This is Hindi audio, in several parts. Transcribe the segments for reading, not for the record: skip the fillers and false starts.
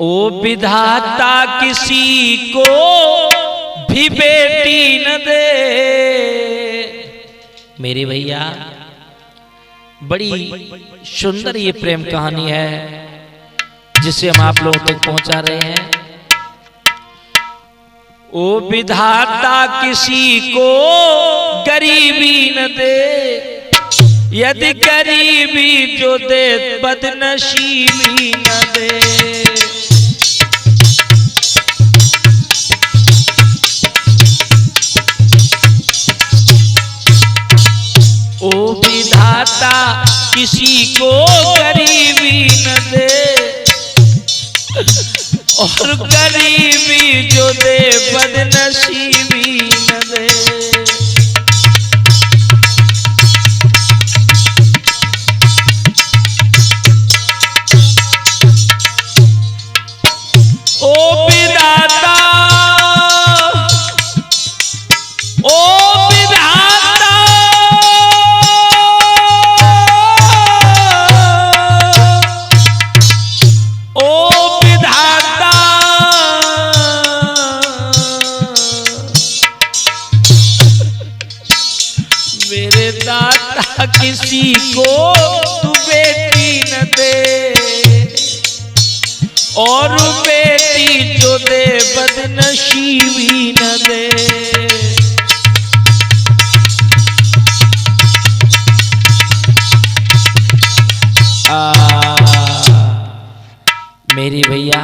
ओ विधाता किसी को भी बेटी न दे। मेरे भैया बड़ी सुंदर ये प्रेम कहानी है जिसे हम आप लोगों तक पहुंचा रहे हैं। ओ विधाता किसी को गरीबी न दे, यदि गरीबी जो दे बदनसीबी न दे। ओ विधाता किसी को गरीबी न दे, और गरीबी जो दे बदनसीबी न दे। ओ विधाता, ओ विधाता, ओ विधाता, मेरे दाता किसी को तू बेटी न दे, और बेटी जो दे बदनसीबी न दे। मेरी भैया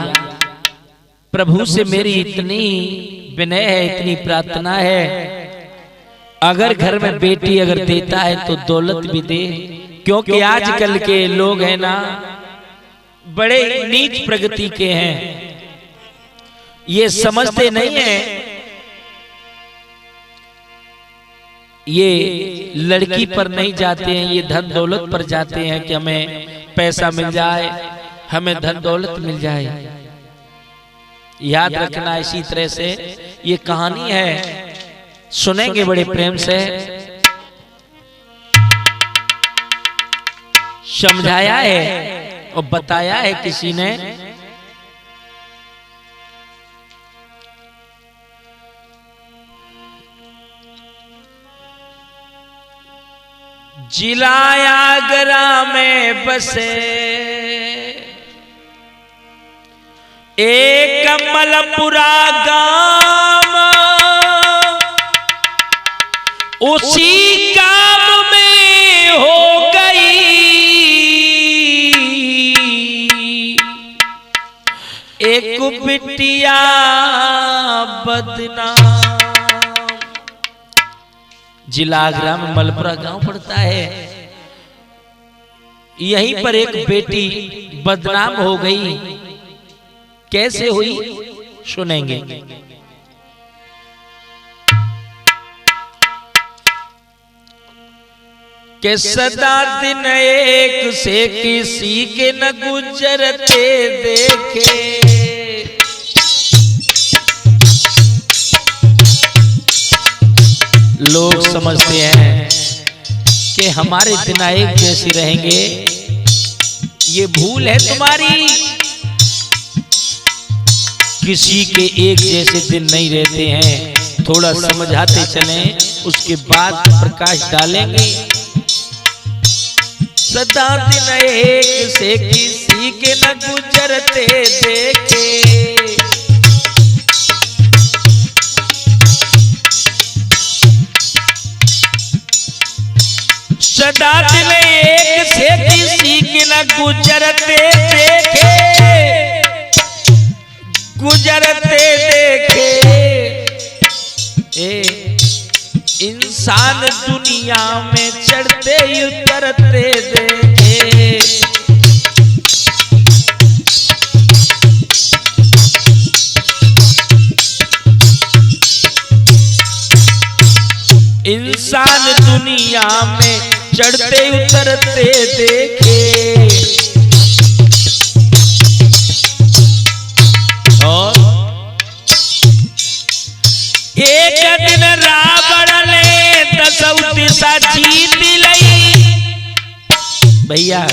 प्रभु से मेरी इतनी विनय है, इतनी प्रार्थना है, अगर घर में बेटी अगर देता है तो दौलत भी दे। क्योंकि आजकल के लोग हैं ना बड़े नीच प्रगति के हैं, ये समझते नहीं है ये लड़की पर नहीं जाते हैं, ये धन दौलत पर जाते हैं कि हमें पैसा मिल जाए, हमें धन दौलत मिल जाए। याद रखना इसी तरह से ये कहानी है, सुनेंगे बड़े प्रेम से। समझाया है और बताया है किसी ने। जिला आगरा में बसे एक कमलपुरा गांव, उसी गांव में हो गई एक बिटिया बदनाम। जिला आगरा में मलपुरा गांव पड़ता है, यहीं पर एक बेटी बदनाम हो गई। कैसे हुई सुनेंगे। के सदा दिन एक से किसी के न गुजरते देखे, लोग समझते हैं कि हमारे दिन एक जैसे रहेंगे, ये भूल है तुम्हारी। किसी के एक जैसे दिन नहीं रहते हैं, थोड़ा समझाते चलें, उसके बाद प्रकाश डालेंगे। सदा दिन एक से किसी के न गुजरते देखे, सदा दिन एक से किसी के न गुजरते देखे, गुजरते देखे। इंसान दुनिया में चढ़ते उतरते देखे, इंसान दुनिया में चढ़ते उतरते देखे। और एक दिन रावण ने दसौ दिशा जीत लई भैया,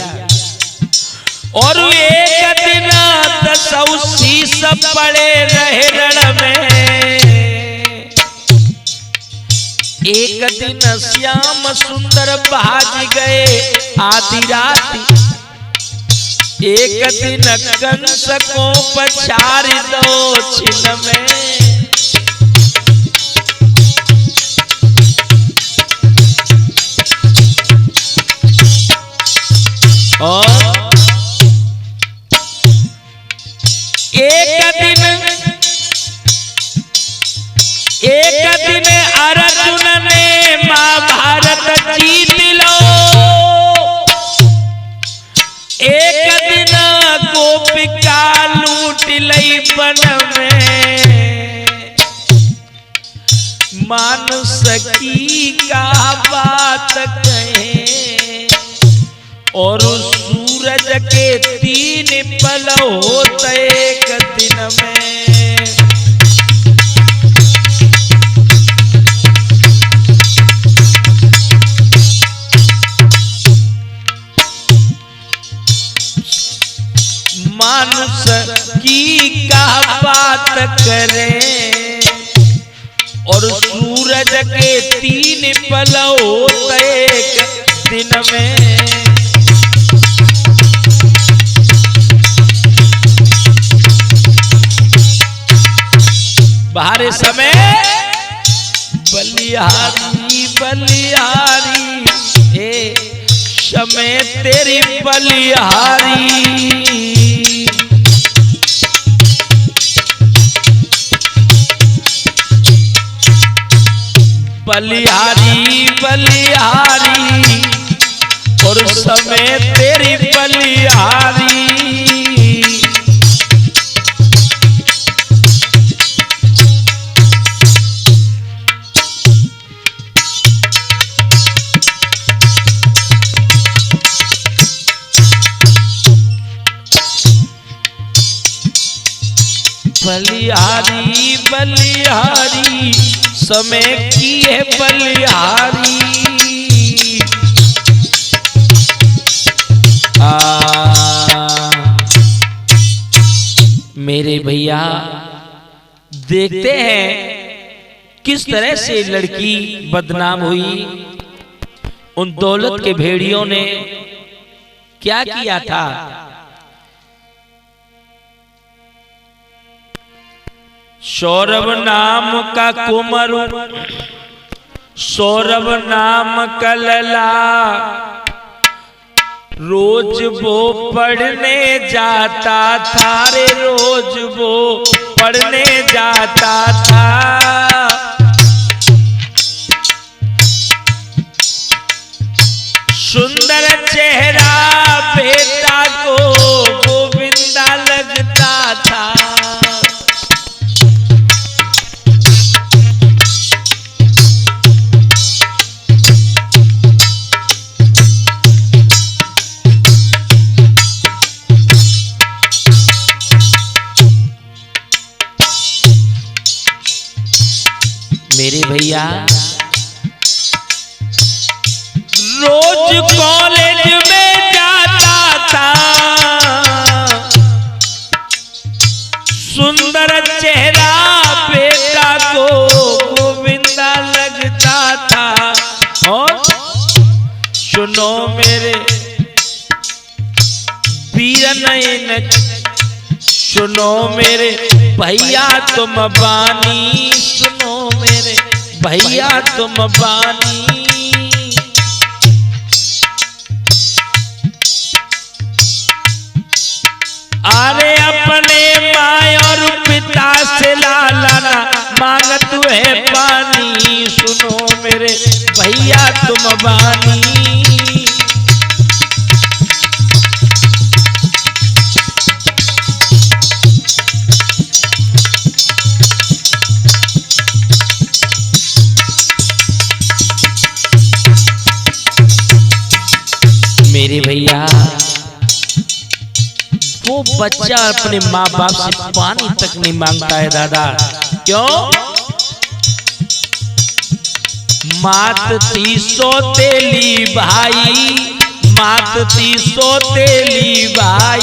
और एक दिन 10 सौ शीस पड़े रहे रण में। एक दिन श्याम सुंदर भाग गए आधी रात, एक दिन कंस को पछाड़ दो छिन में। और एक दिन अर्जुन ने महाभारत जीत लो, एक दिन गोपिका लूट लई वन में। मानुष की का बात कहे और सूरज के 3 पल होते एक दिन में। मानुष की क्या बात करें और सूरज के 3 पल होते एक दिन में। बाहर समय बलिहारी बलिहारी हे समय तेरी बलिहारी। बलिहारी बलिहारी और समय तेरी बलिहारी। बलिहारी बलिहारी समय की है बलिहारी। मेरे भैया देखते हैं किस तरह से लड़की बदनाम हुई। उन दौलत के भेड़ियों ने क्या किया था। सौरभ नाम का कुमरु सौरभ नाम का लला, रोज वो पढ़ने जाता था रे, रोज वो पढ़ने जाता था। सुंदर चेहरा बेटा को गोविंदा लगता था। मेरे भैया रोज कॉलेज में जाता था, सुंदर चेहरा बेटा को गोविंदा लगता था। और सुनो मेरे वीर नयन, सुनो मेरे भैया तुम बानी, सुनो मेरे भैया तुम बानी। अरे अपने माँ और पिता से लालाना मांगत है पानी, सुनो मेरे भैया तुम बानी। मेरे भैया वो बच्चा अपने माँ बाप से पानी तक नहीं मांगता है दादा। क्यों? मात थी सौतेली भाई, मात थी सौतेली भाई।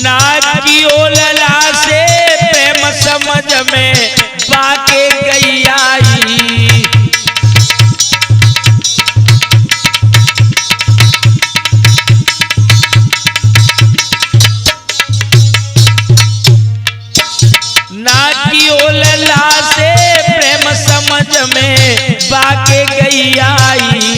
ना की ओलला से प्रेम समझ में बाके गई आई। ना की ओलला से प्रेम समझ में बाके गई आई।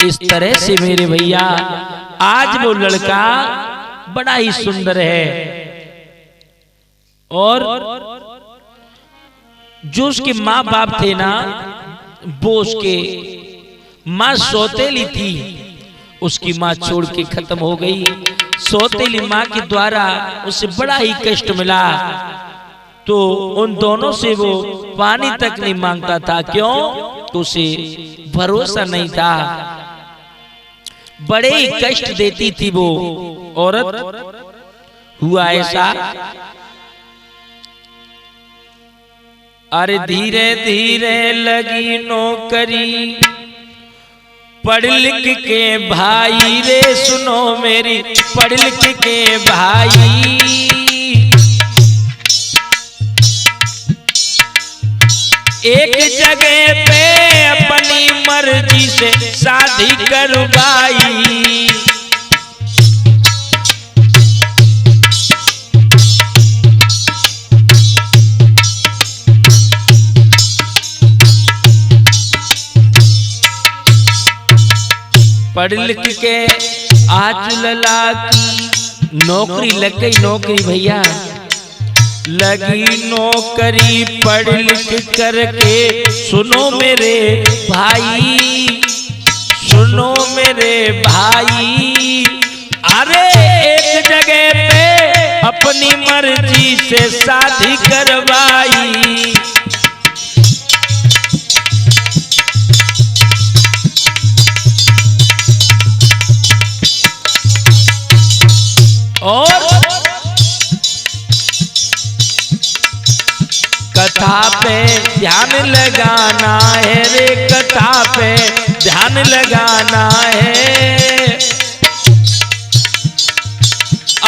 इस तरह से मेरे भैया आज वो लड़का बड़ा ही सुंदर है और जो उसके माँ बाप थे ना वो उसके माँ सौतेली थी, उसकी माँ छोड़ के खत्म हो गई। सौतेली माँ के द्वारा उसे बड़ा ही कष्ट मिला तो उन दोनों से वो पानी तक नहीं मांगता था। क्यों? तो उसे भरोसा नहीं था, बड़े ही कष्ट देती थी वो औरत। हुआ ऐसा, अरे धीरे धीरे लगी नौकरी पढ़ लिख के भाई रे, सुनो मेरी पढ़ लिख के भाई। एक जगह पे अपनी मर्जी से शादी करवाई। पढ़ लिख के आज लला की नौकरी लग गई। नौकरी भैया लगी नौकरी पढ़ लिख करके, सुनो मेरे भाई, सुनो मेरे भाई। अरे एक जगह पे अपनी मर्जी से शादी करवाई। और कथा पे ध्यान लगाना है रे, कथा पे ध्यान लगाना है।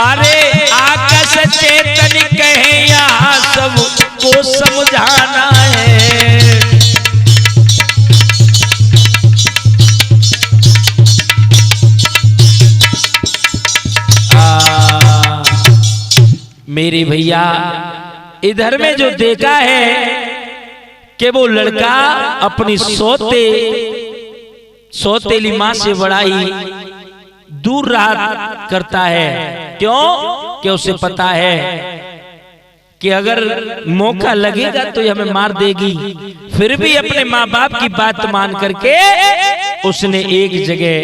अरे आकाश चेतन कहे यहाँ सबको समझाना है। मेरे भैया इधर में जो देखा है कि वो लड़का अपनी सौतेली माँ से बड़ा ही दूर रहा करता है। क्यों? कि उसे पता है कि अगर मौका लगेगा तो ये हमें मार देगी। फिर भी अपने माँ बाप की बात मान करके उसने एक जगह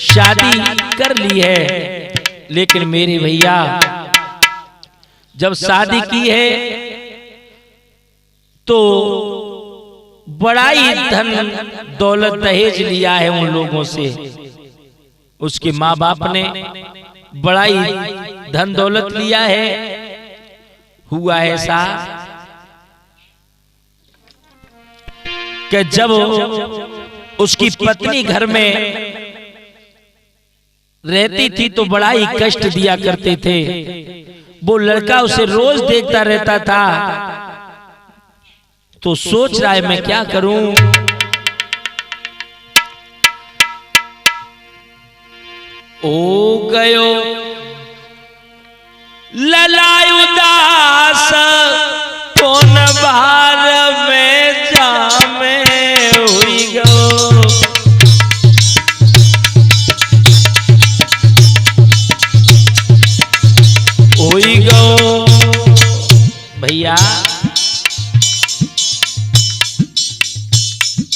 शादी कर ली है। लेकिन मेरे भैया जब शादी की है तो बड़ा ही धन दौलत दहेज लिया है उन लोगों से। उसके माँ बाप ने बड़ा ही धन दौलत लिया है। हुआ ऐसा कि जब उसकी पत्नी घर में रहती थी तो बड़ा ही कष्ट दिया करते थे। वो लड़का उसे रोज देखता रहता था तो सोच रहा है मैं क्या करूं। ओ गयो ललाई उदास कौन बार में जामे हुई गो। हुई गो भैया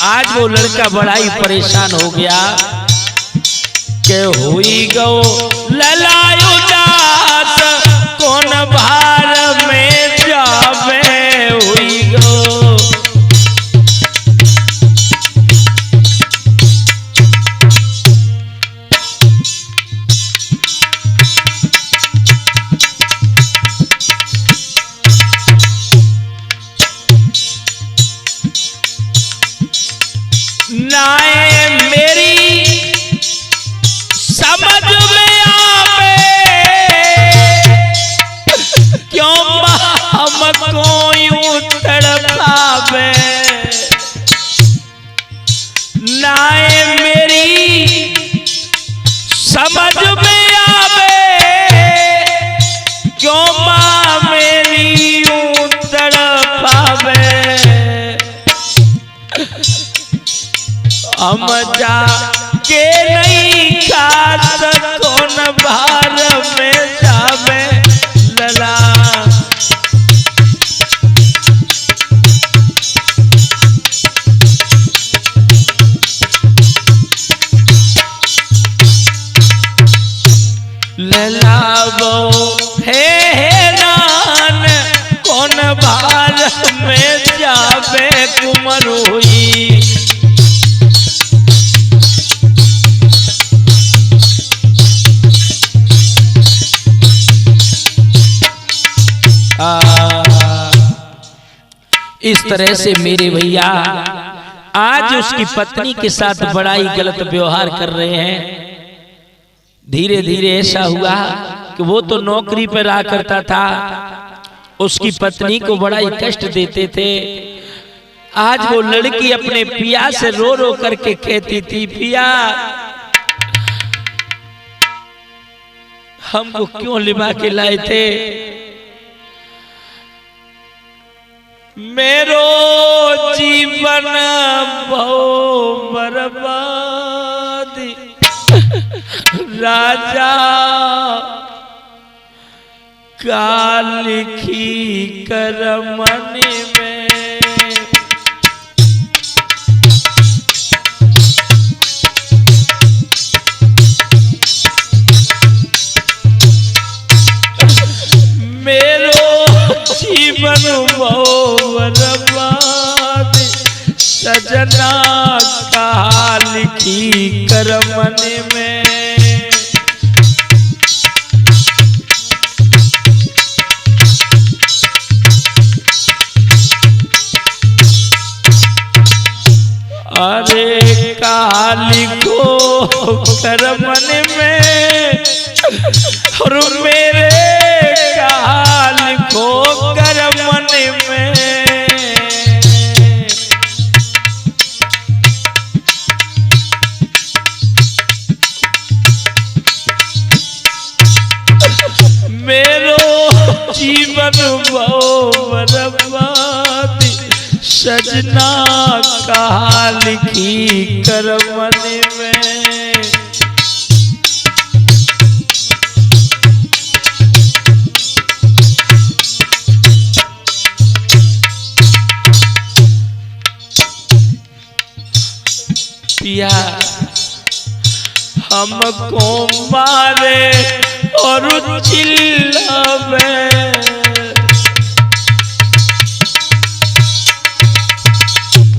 आज वो लड़का बड़ा ही परेशान हो गया कि हुई गो ललाई उदास कौन भार में जावे। हुई गो पावे नाए मेरी समझ में आवे क्यों माँ मेरी यूं तड़पावे हम जा के नहीं खात कौन भार में जावे लला ललावो हे नान कौन भार में जावे कुमरुई इस तरह से मेरे भैया आज उसकी पत्नी के साथ बड़ा ही गलत व्यवहार कर रहे हैं। धीरे धीरे ऐसा हुआ कि वो तो नौकरी पर रहा करता था, उसकी पत्नी को बड़ा ही कष्ट देते थे। आज वो लड़की अपने पिया से रो रो करके कहती थी, पिया हमको क्यों लिबा के लाए थे, मेरो जीवन बहु बर्बाद राजा का लिखी करमन में मेरो जीवन बर्बाद सजना का लिखी करमन में अरे काली को करमन में और मेरे काली को करमन में मेरो जीवन बहु बर्बाद सजना का लिखी करमन में पिया हमको मारे और चिल्लावे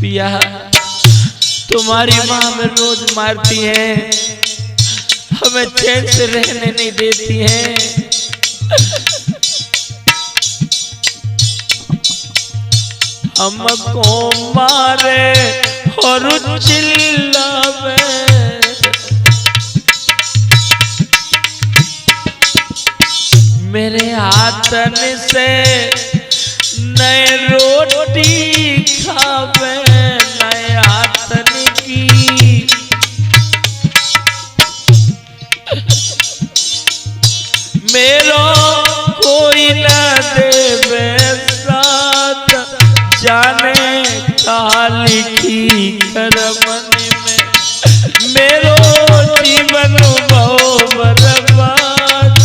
पिया तुम्हारी माँ हमें रोज मारती है, हमें चैन से रहने नहीं देती है। हमको मारे और चिल्लावे मेरे हाथन से नए रोटी खावे नए हाथन की मेरो कोई न देवे साथ जाने का लिखी करमन में मेरो जीवन बहु बर्बाद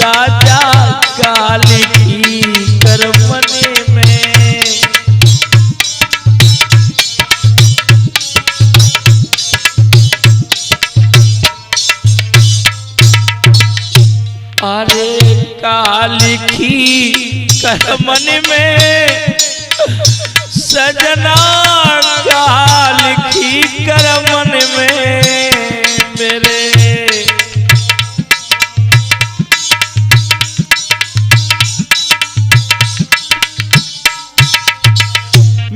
राजा का लिखी करमन में अरे का लिखी करमन में सजना का लिखी करमन में मेरे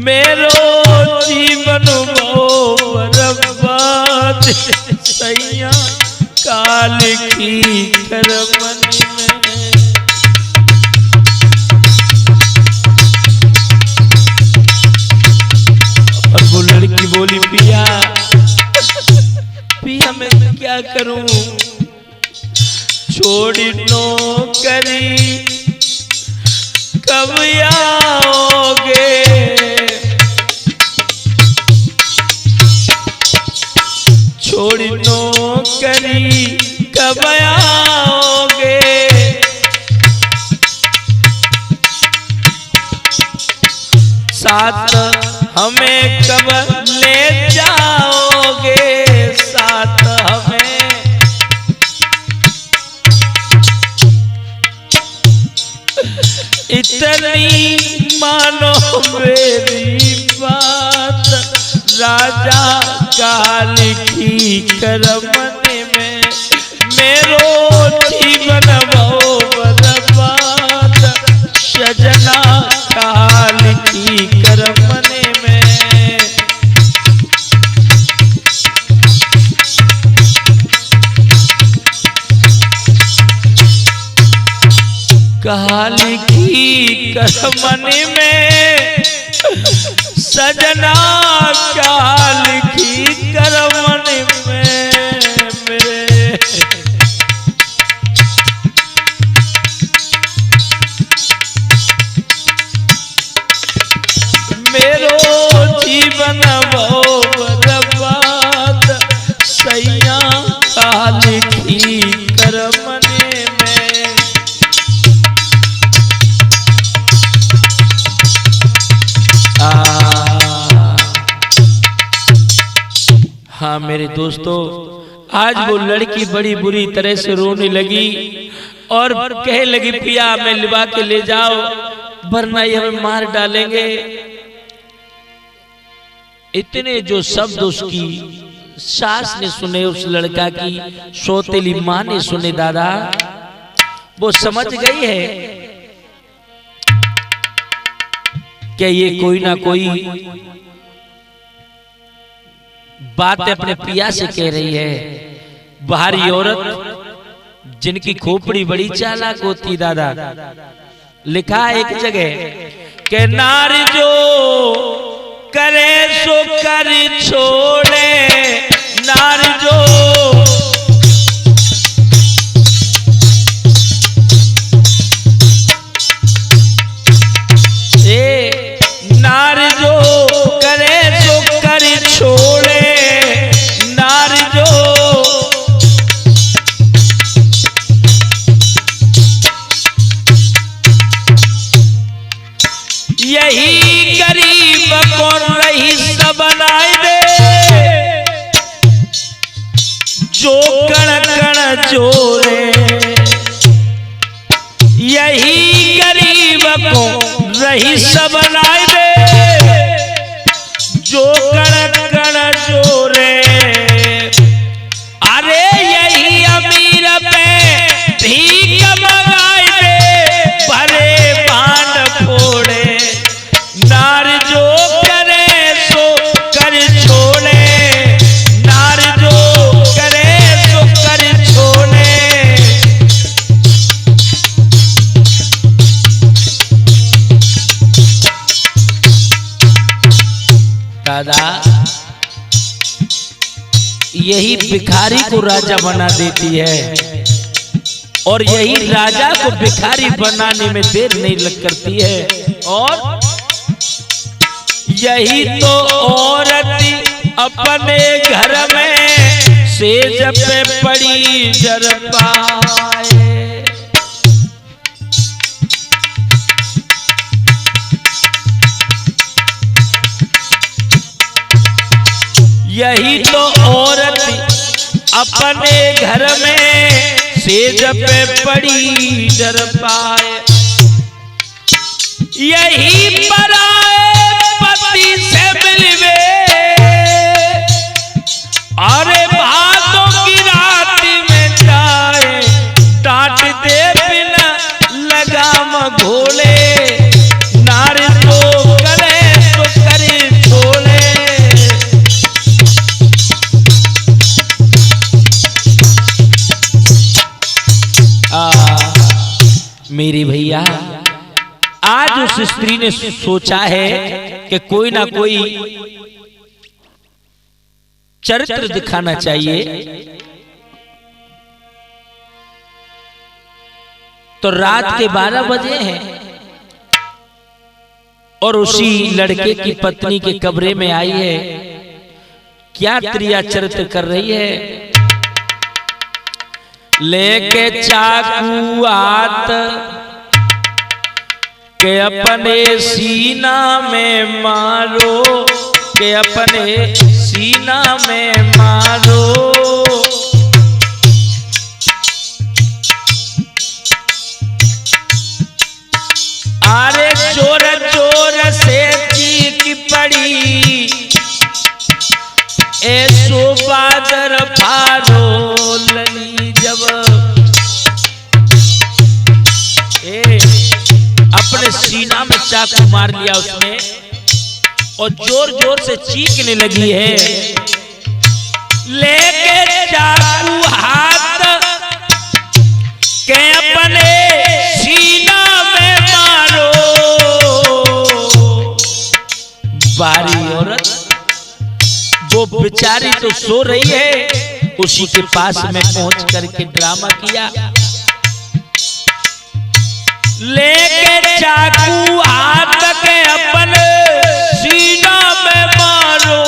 मेरो जीवन बहु बर्बाद सैया का लिखी करमन में क्या करूं, छोड़ी नौकरी कब आओगे, छोड़ी नौकरी कब आओगे, साथ हमें कब ले जाओगे, साथ हमें। इतनी मानो मेरी बात, राजा का लिखी करमने में मेरो जीवन भो बर्बाद, सजना का लिखी करमने में। कहा लिखी करमने में, सजना क्या लिखी करमने में मेरे। मेरो जीवन भो बर्बाद, सैया का लिखी करमने में। हाँ मेरे दोस्तों, आज वो लड़की बड़ी बुरी तरह से रोने लगी और कहे लगी पिया हमें लिवा के ले जाओ वरना ये हमें मार डालेंगे। इतने जो शब्द उसकी सास ने सुने, उस लड़का की सौतेली माँ ने सुने दादा, वो समझ गई है कि ये कोई ना कोई बात अपने पिया से कह रही है। बाहरी औरत जिनकी खोपड़ी बड़ी चालाक होती दादा, लिखा एक जगह के नारी जो करे सो कर छोड़े, नारी जो नारी जो करे सो कर छोड़े, नारी जो यही गरीब को रईस बनाए दे, जो कण कण जोरे, यही गरीब को रईस बनाए दे, जो कण कण जोरे। अरे यही अमीर पे भीख मंगाए दे, भरे भांड फोड़े, नार जो करे सो कर छोड़े, नार जो करे सो कर छोड़े। दादा यही भिखारी को राजा बना देती है और यही राजा को भिखारी बनाने में देर नहीं लग करती है। और यही तो औरत अपने घर में सेज पे पड़ी जर पाए, यही तो औरत अपने घर में सेज पे पड़ी डर पाए, यही पराए पति से मिलवे, अरे भादों की रात में जाए, डांट दे बिना लगाम घोले, नारी तो करे तो करे छोड़े। मेरी भैया आज उस स्त्री ने सोचा है कि कोई ना कोई चरित्र दिखाना चाहिए तो रात के 12 बजे हैं और उसी लड़के की पत्नी के कमरे में आई है। क्या क्रिया चरित्र कर रही है? लेके चाकू हाथ के अपने सीना में मारो, के अपने सीना में मारो। अरे जोर जोर से चीख पड़ी, ऐसो बादर फारो लली जब। अपने सीना में चाकू मार लिया उसने और जोर जोर से चीखने लगी है। लेके चाकू हाथ के अपने सीना में मारो। बारी औरत वो बेचारी तो सो रही है, उसी के पास में पहुंच करके ड्रामा किया। लेके चाकू हाथ के अपने सीना में मारो।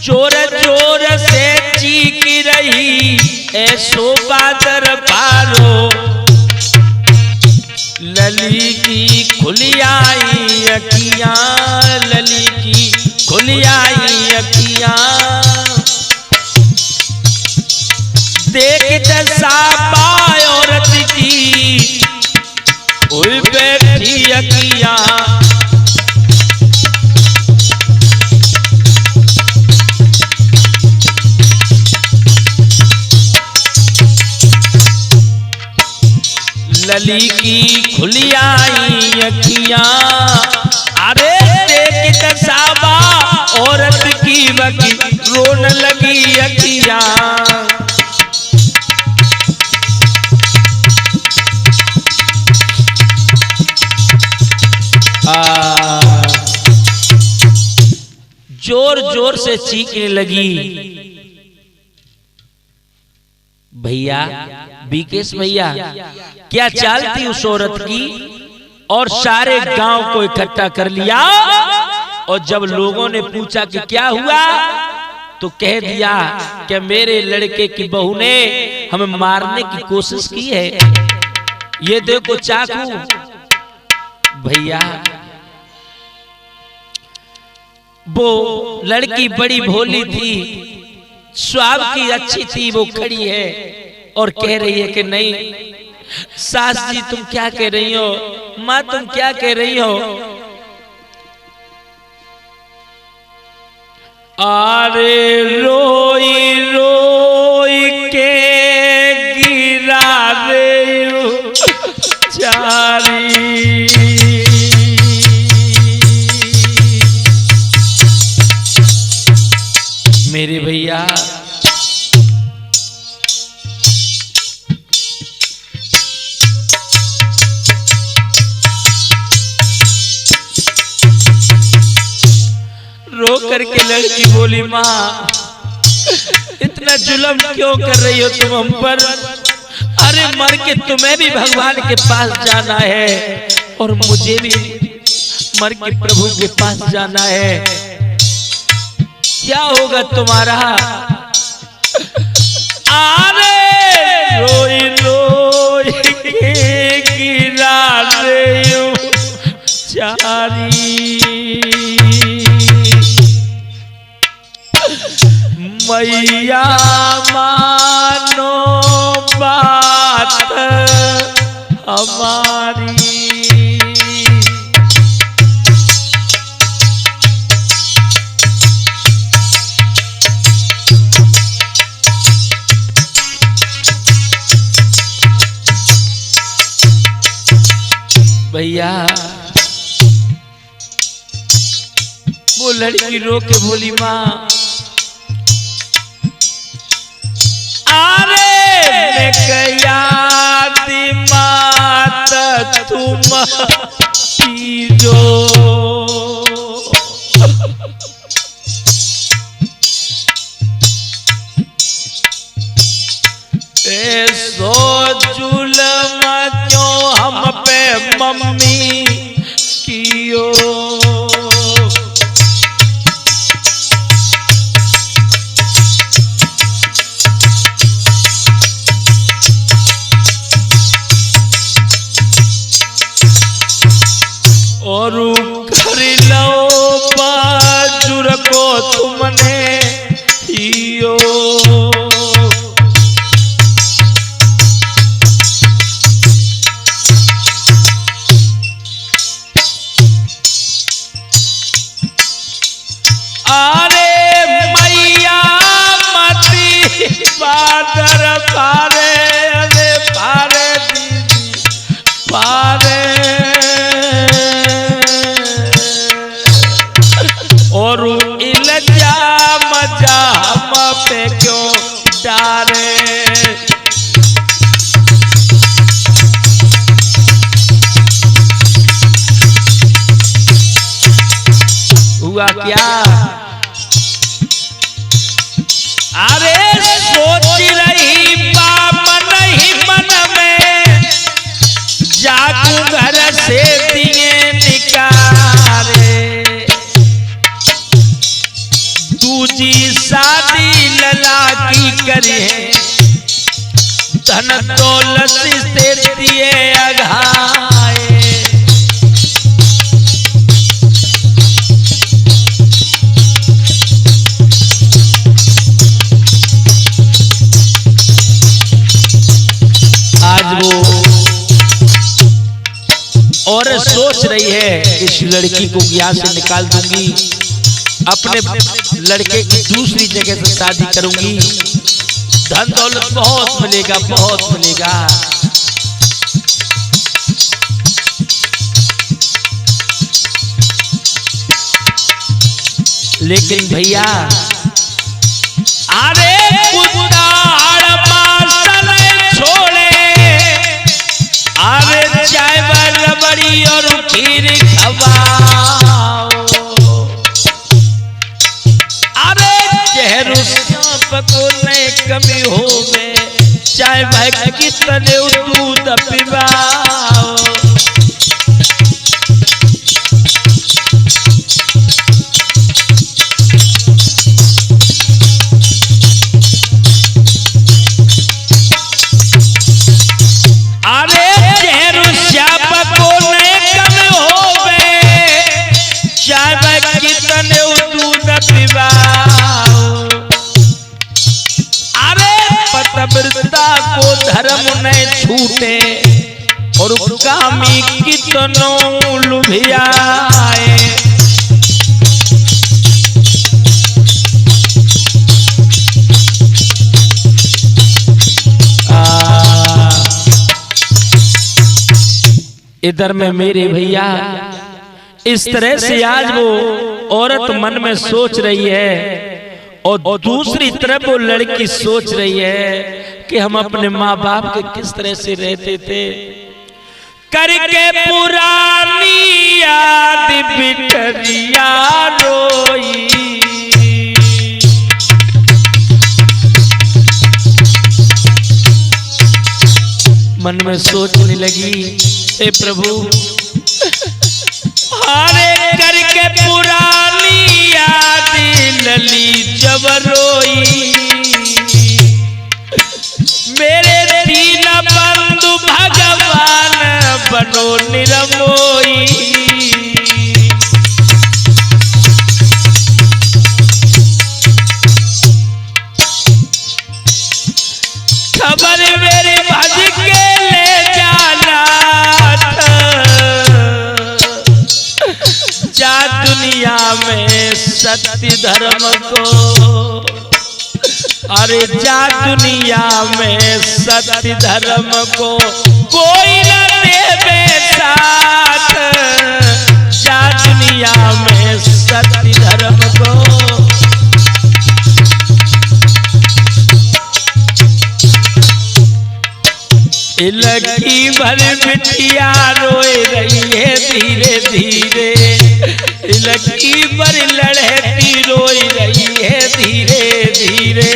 जोर जोर से चीख रही, ऐसो बादर पारो लली की खुली आई अखियां, लली की खुली आई अखियां। देख दसाबा औरत की हुई बैठी अखियां। लली की खुली आई अखियां। अरे देख दसाबा औरत की बकी रोन लगी अखियां। जोर जोर से चीखने लगी। भैया बीकेश भैया, क्या चाल थी उस औरत की? और सारे गांव को इकट्ठा कर लिया और जब लोगों ने पूछा कि क्या हुआ, तो कह दिया कि मेरे लड़के की बहू ने हमें मारने की कोशिश की है। ये देखो चाकू। भैया वो लड़की बड़ी भोली थी, स्वभाव की अच्छी थी, वो खड़ी है और कह रही है कि नहीं सास जी तुम क्या कह रही हो, माँ तुम क्या कह रही हो? अरे रोई रोई के गिरा रे चारी। मेरे भैया रो करके लड़की बोली, माँ इतना जुल्म क्यों कर रही हो तुम हम पर? अरे मर के तुम्हें भी भगवान के पास जाना है और मुझे भी मर के प्रभु के पास जाना है। क्या होगा तुम्हारा? अरे रोई रोई के गिरा रे चारी। मैया मानो बात हमारी। भैया वो लड़की रो के बोली, माँ अरे याद मात तुम पीरो। सो जुल्म जो हम पे मम्मी कियो, और कर लो बाजुर को तुमने हियो। अरे मैया मती बादर पारे, अरे पारे दीदी पारे, और इल्जाम मजा हम पे क्यों डाले। हुआ क्या? अरे सोच रही बाप नहीं मन में, जागू घर से दिए निकारे, दूजी शादी लला की करे, धन दौलत से दिए अघाए। आज वो औरत सोच रही है इस लड़की को यहाँ से निकाल दूंगी, अपने लड़के की दूसरी जगह से शादी करूंगी, धन दौलत बहुत मिलेगा बहुत मिलेगा। लेकिन भैया अरे छोड़े, अरे चाय रबड़ी और खीर खवाओ, अरे चेहरों को नहीं कमी हो गए, चाय भाई कितने दूध पिवाओ। अरे चेहरों श्याप को नहीं कमी हो गए, चाय भाई कितने दूध पिवाओ। पतिव्रता को धर्म नहीं छूटे, और कामी कितनों लुभियाए। इधर में मेरे भैया इस तरह से आज वो औरत मन में सोच रही है, और दूसरी तरफ वो लड़की सोच रही है कि हम अपने माँ बाप के किस तरह से रहते थे, करके पुरानी याद बिटरिया रोई। मन में सोचने लगी, हे प्रभु हारे करके पुरानी याद लली जब रोई, मेरे दीन बंधु भगवान बनो निरमोई। खबर मेरे भज के ले जाना जा दुनिया में सत्य धर्म को, अरे जा दुनिया में सत्य धर्म को कोई न देवे साथ, जा दुनिया में सत्य धर्म को। लड़की भर बिटिया रोए रही है धीरे धीरे, लड़की भर लड़ती रोई रही है धीरे धीरे।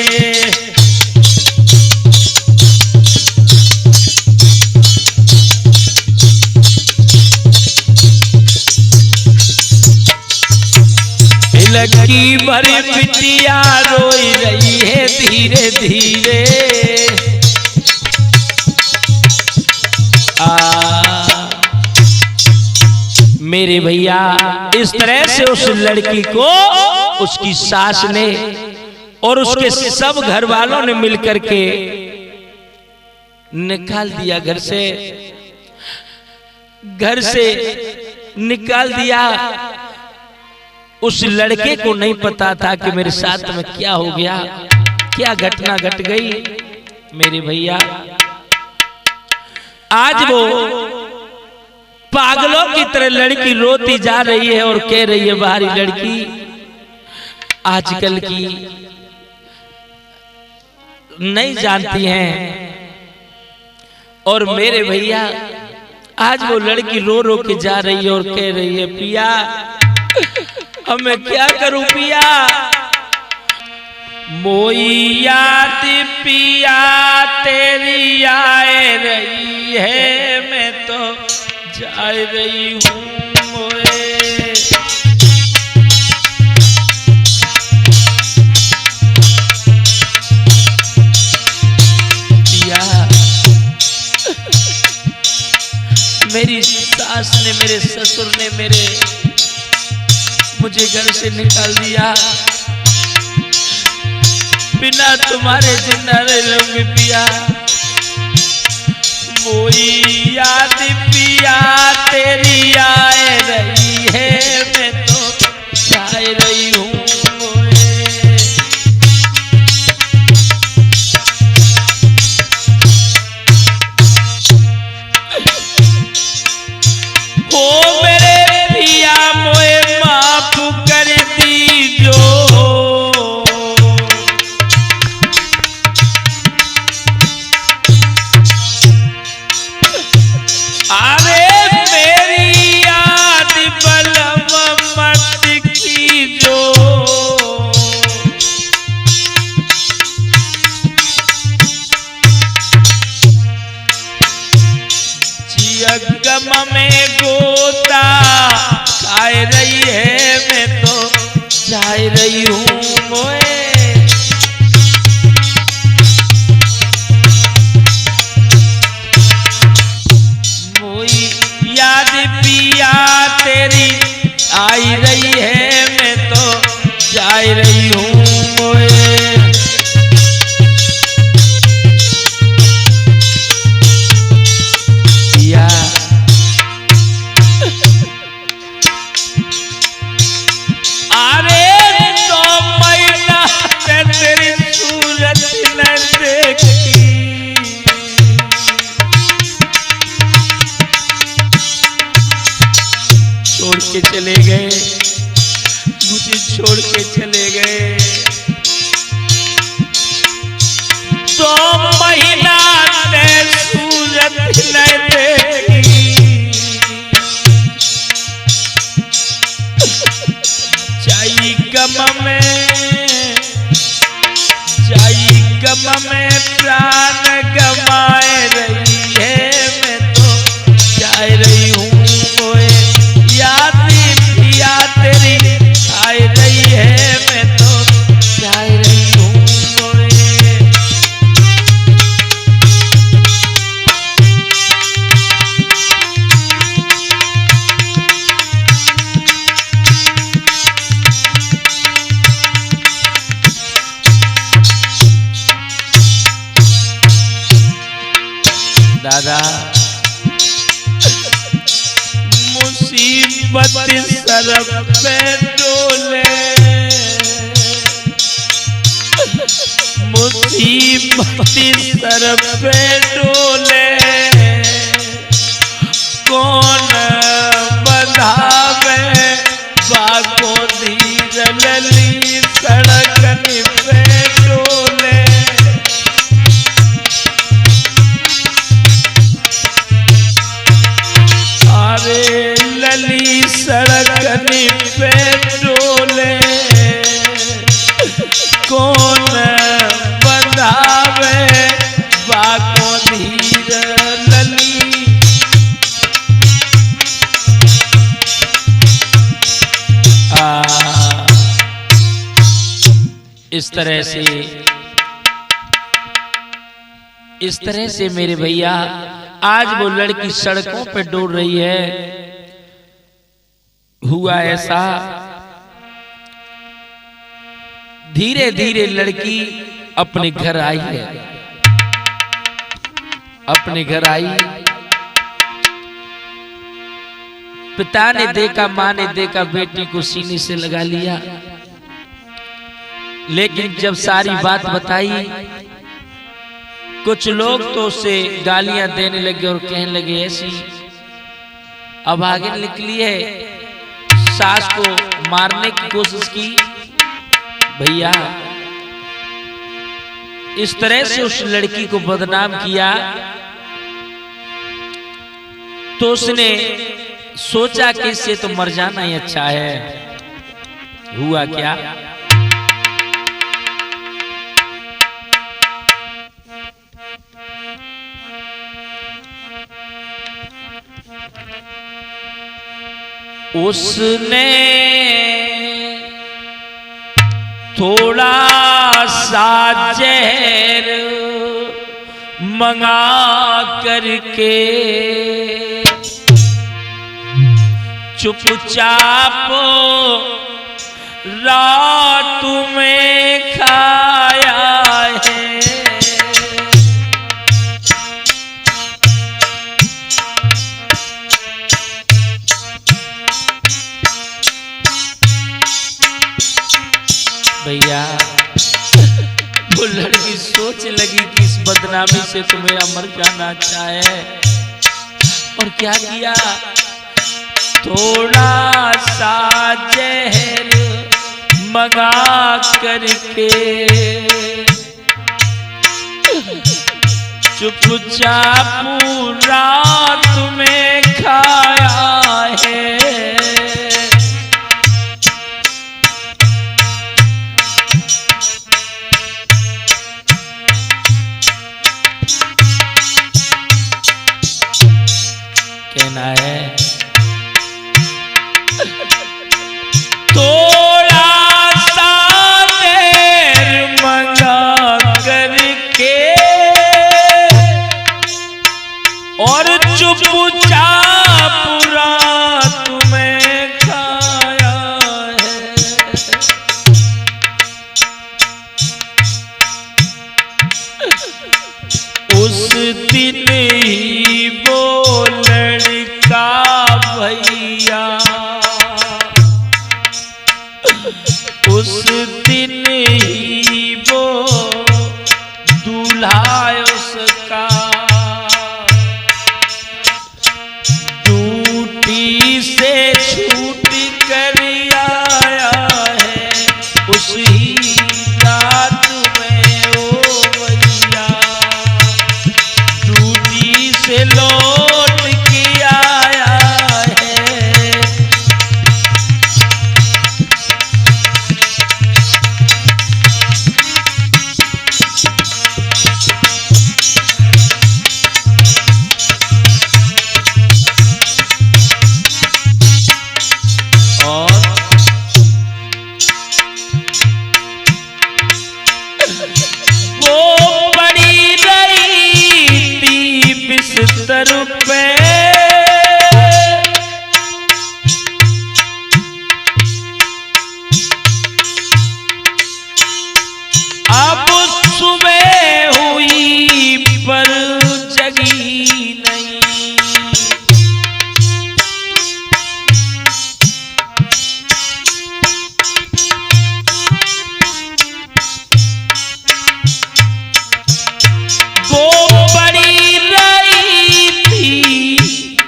लकी भरी बिटिया रोई रही है धीरे धीरे। मेरे भैया इस तरह से उस लड़की को उसकी सास ने और उसके सब घर वालों ने मिलकर के निकाल दिया घर से निकाल दिया। उस लड़के को नहीं पता था कि मेरे साथ में क्या हो गया, क्या घटना घट गई। मेरे भैया आज वो पागलों की तरह लड़की रोती जा रही है और कह रही है बाहरी लड़की आजकल की नहीं जानती हैं। और मेरे भैया आज वो लड़की रो रो के जा रही है और कह रही है पिया अब मैं क्या करूं पिया, मोई याद पिया तेरी आए रही है, मैं तो जा रही हूं मोए। पिया मेरी सास ने मेरे ससुर ने मुझे घर से निकाल दिया, बिना तुम्हारे जिंदा रह लूंगी पिया। मोई याद पिया तेरी आए रही है, मैं तो जा रही हूं ओ मेरे पिया मोए माफ कर दीजो। अरे मेरी याद बलम मत कीजो, गम में गोता खाए रही है, मैं तो जा रही हूं मोए। मोई याद पिया तेरी आई रही है, मैं तो जा रही हूं मोए। छोड़ के चले गए, मुझे छोड़ के चले गए। 2 महीना ने सूरत न देखी, जाई गम में प्राण गवाए रही है, मैं तो जा रही हूं मोए। याद पिया तेरी आई रही है, मैं तो जा रही हूं मोए। दादा मुसीबत सर पे डोले, मुसीबत सर पे डोले, कौन बंधावे बागो धीर लली सड़कनी पे डोले। अरे लली सड़कनी पे डोले, कौन बंधावे बागो धीर इस तरह से मेरे भैया आज वो लड़की सड़कों पे डोल रही है। हुआ ऐसा, धीरे धीरे लड़की अपने घर आई है। अपने घर आई, पिता ने देखा, मां ने देखा, बेटी को सीने से लगा लिया। लेकिन जब सारी बात बताई, कुछ लोग तो उसे गालियां देने लगे और कहने लगे ऐसी अब आगे निकली है, सास को मारने की कोशिश की। भैया इस तरह से उस लड़की को बदनाम किया, तो उसने सोचा कि इससे तो मर जाना ही अच्छा है। हुआ क्या, उसने थोड़ा सा जहर मंगा करके चुपचाप रात में खाया है। भैया वो लड़की सोच लगी कि इस बदनामी से तो मेरा मर जाना अच्छा है, और क्या किया, थोड़ा सा जहर मंगा करके चुपचाप रात में खाया है। कहना है थोड़ा सा देर मंगा करके और चुपचाप रात में खाया है। उस दिन ही वो लड़का भैया, उस दिन ही वो दूल्हा उसका ड्यूटी से छूट कर आया है। उसी रात में ओ भैया ड्यूटी से लौट के आया है। वो बड़ी रही थी बिस्तर पे, अब सुबह हुई पर जगी नहीं।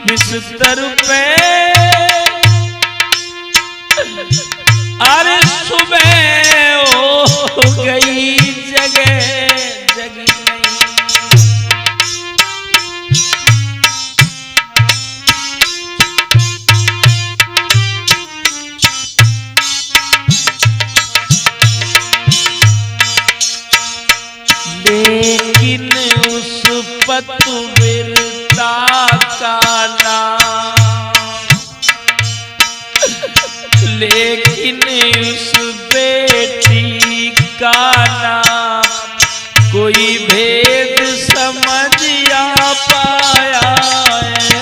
बिस्तर पे अरे सुबह हो गई, जगह जगी नहीं। लेकिन उस पतुविरता का नाम, लेकिन उस बेटी का नाम कोई भेद समझ आ पाया है।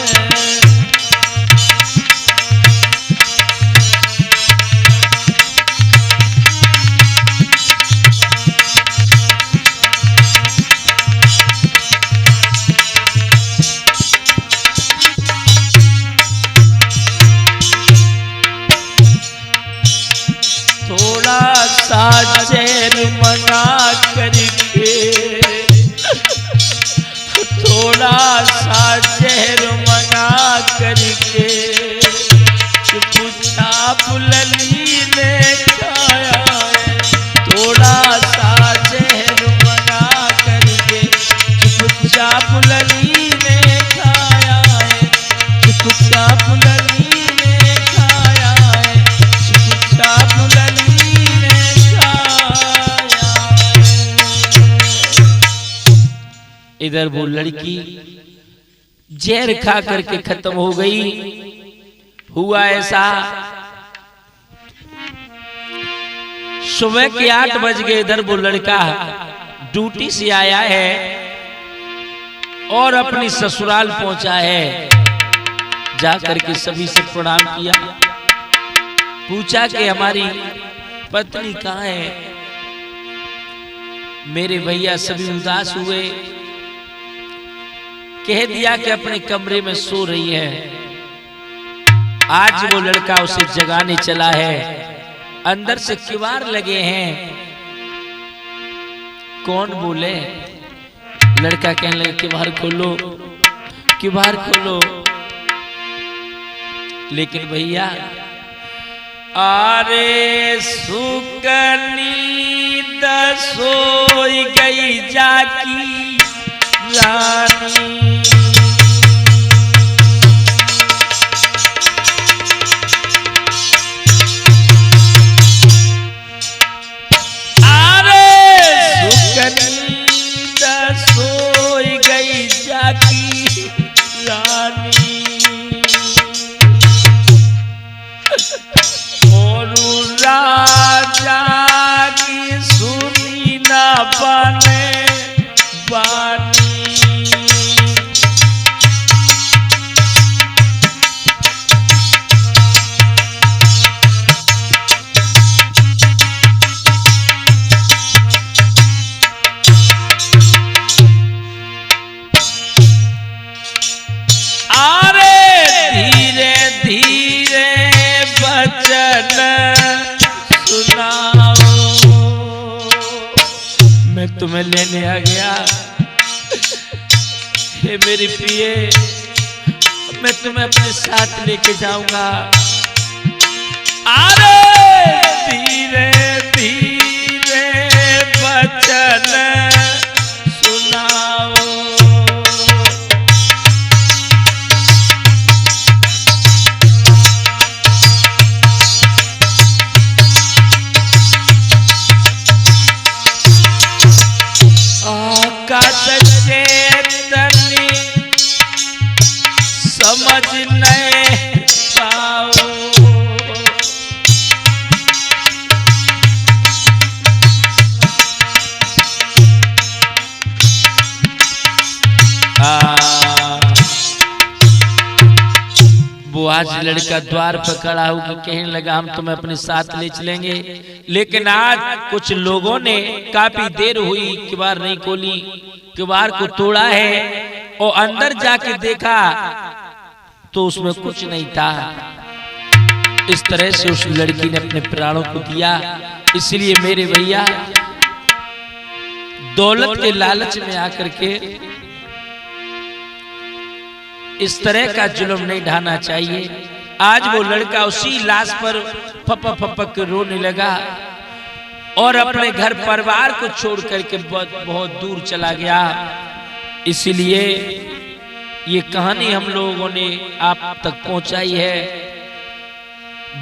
थोड़ा सा जहर मना करके, थोड़ा सा जहर मना करके चुपचाप लली ने खाया है। थोड़ा सा जहर मना करके चुपचाप लली ने खाया है। चुपचाप लली ने खाया है। चुपचाप लली ने खाया है। इधर वो लड़की जहर खा करके खत्म हो गई। हुआ ऐसा, सुबह के 8 बज गए। इधर वो लड़का ड्यूटी से आया है और अपनी ससुराल पहुंचा है। जाकर के सभी से प्रणाम किया, पूछा कि हमारी पत्नी कहाँ है। मेरे भैया सभी उदास हुए, कह दिया कि अपने कमरे में सो रही है। आज वो लड़का उसे जगाने चला है, अंदर से किवाड़ लगे हैं। कौन बोले? लड़का कहने लगा किवाड़ खोलो, किवाड़ खोलो। लेकिन भैया, अरे सुकनी दसोई गई जाकी रानी। सोई गई जाकी रानी और राजा की सुनी ना बने बानी। मैं तुम्हें लेने आ गया, हे मेरी प्रिय, मैं तुम्हें अपने साथ लेके जाऊंगा। अरे धीरे धीरे वचन सुनाओ। चेतनी समझ नहीं पाओ, वो आज लड़का द्वार पर खड़ा होकर कहने लगा हम तुम्हें अपने साथ ले चलेंगे। लेकिन आज कुछ लोगों ने काफी देर हुई, किवाड़ नहीं खोली, किवाड़ को तोड़ा है और अंदर जाके देखा तो उसमें कुछ नहीं था। इस तरह से उस लड़की ने अपने प्राणों को दिया। इसलिए मेरे भैया, दौलत के लालच में आकर के इस तरह का जुल्म नहीं ढाना चाहिए। आज वो लड़का उसी लाश पर फपक फपक रोने लगा और अपने घर परिवार को छोड़ करके बहुत दूर चला गया। इसलिए ये कहानी हम लोगों ने आप तक पहुंचाई है।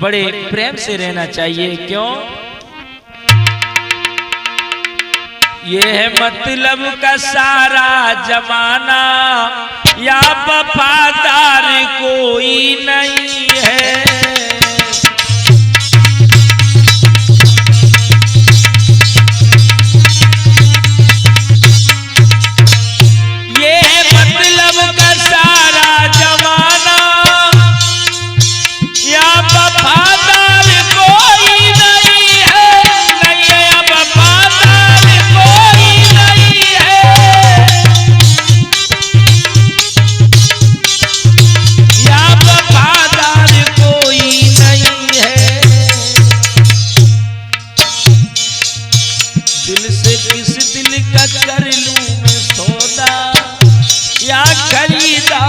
बड़े प्रेम से रहना चाहिए। क्यों? ये है मतलब का सारा जमाना, या वफादार कोई नहीं है। खरीदा